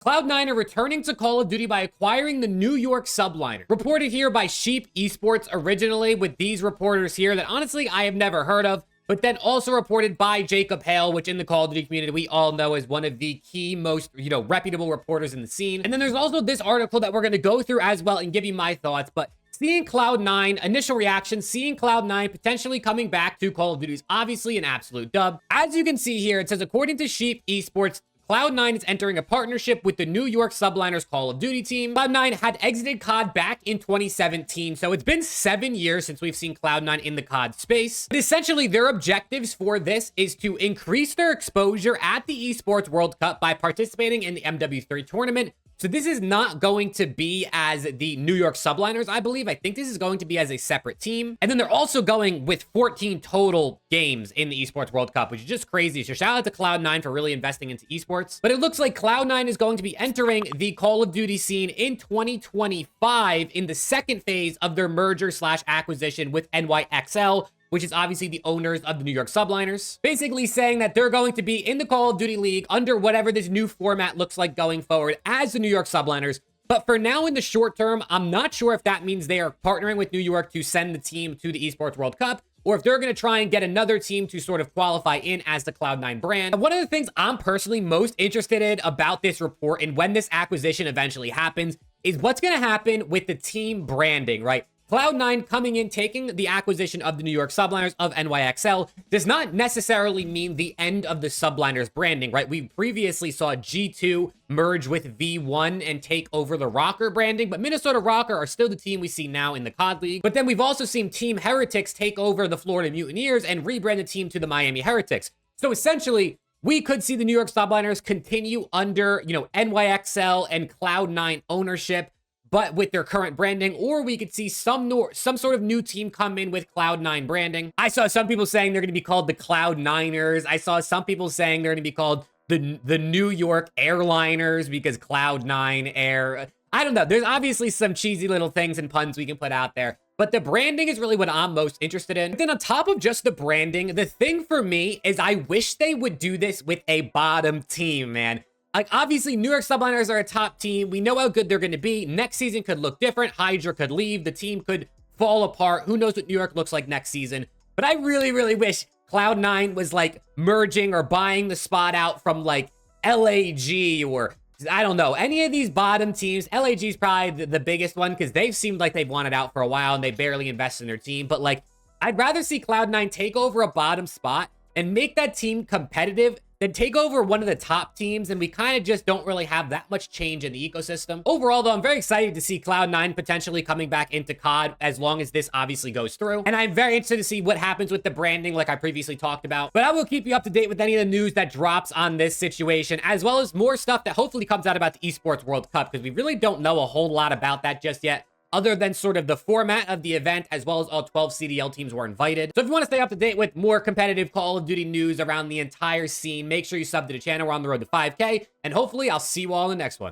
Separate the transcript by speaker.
Speaker 1: Cloud9 are returning to Call of Duty by acquiring the New York Subliner. Reported here by Sheep Esports originally, with these reporters here that honestly I have never heard of, but then also reported by Jacob Hale, which in the Call of Duty community we all know is one of the key, most, reputable reporters in the scene. And then there's also this article that we're going to go through as well and give you my thoughts, but seeing Cloud9, initial reaction, seeing Cloud9 potentially coming back to Call of Duty is obviously an absolute dub. As you can see here, it says, according to Sheep Esports, Cloud9 is entering a partnership with the New York Subliners Call of Duty team. Cloud9 had exited COD back in 2017, so it's been 7 years since we've seen Cloud9 in the COD space. But essentially, their objectives for this is to increase their exposure at the Esports World Cup by participating in the MW3 tournament. So this is not going to be as the New York Subliners, I believe. I think this is going to be as a separate team. And then they're also going with 14 total games in the Esports World Cup, which is just crazy. So shout out to Cloud9 for really investing into esports. But it looks like Cloud9 is going to be entering the Call of Duty scene in 2025 in the second phase of their merger / acquisition with NYXL, which is obviously the owners of the New York Subliners, basically saying that they're going to be in the Call of Duty League under whatever this new format looks like going forward as the New York Subliners. But for now, in the short term, I'm not sure if that means they are partnering with New York to send the team to the Esports World Cup, or if they're going to try and get another team to sort of qualify in as the Cloud9 brand. And one of the things I'm personally most interested in about this report and when this acquisition eventually happens is what's going to happen with the team branding, right? Cloud9 coming in, taking the acquisition of the New York Subliners of NYXL does not necessarily mean the end of the Subliners branding, right? We previously saw G2 merge with V1 and take over the Rocker branding, but Minnesota Rocker are still the team we see now in the COD League. But then we've also seen Team Heretics take over the Florida Mutineers and rebrand the team to the Miami Heretics. So essentially, we could see the New York Subliners continue under, NYXL and Cloud9 ownership, but with their current branding, or we could see some sort of new team come in with Cloud9 branding. I saw some people saying they're going to be called the Cloud9ers. I saw some people saying they're going to be called the New York Airliners because Cloud9 Air. I don't know. There's obviously some cheesy little things and puns we can put out there, but the branding is really what I'm most interested in. But then on top of just the branding, the thing for me is I wish they would do this with a bottom team, man. Like, obviously, New York Subliners are a top team. We know how good they're going to be. Next season could look different. Hydra could leave. The team could fall apart. Who knows what New York looks like next season? But I really, really wish Cloud9 was, like, merging or buying the spot out from, like, LAG or, I don't know, any of these bottom teams. LAG is probably the biggest one because they've seemed like they've wanted out for a while and they barely invest in their team. But, like, I'd rather see Cloud9 take over a bottom spot and make that team competitive than take over one of the top teams, and we kind of just don't really have that much change in the ecosystem. Overall, though, I'm very excited to see Cloud9 potentially coming back into COD as long as this obviously goes through. And I'm very interested to see what happens with the branding like I previously talked about. But I will keep you up to date with any of the news that drops on this situation, as well as more stuff that hopefully comes out about the Esports World Cup, because we really don't know a whole lot about that just yet, other than sort of the format of the event, as well as all 12 CDL teams were invited. So if you want to stay up to date with more competitive Call of Duty news around the entire scene, make sure you sub to the channel. We're on the road to 5K, and hopefully I'll see you all in the next one.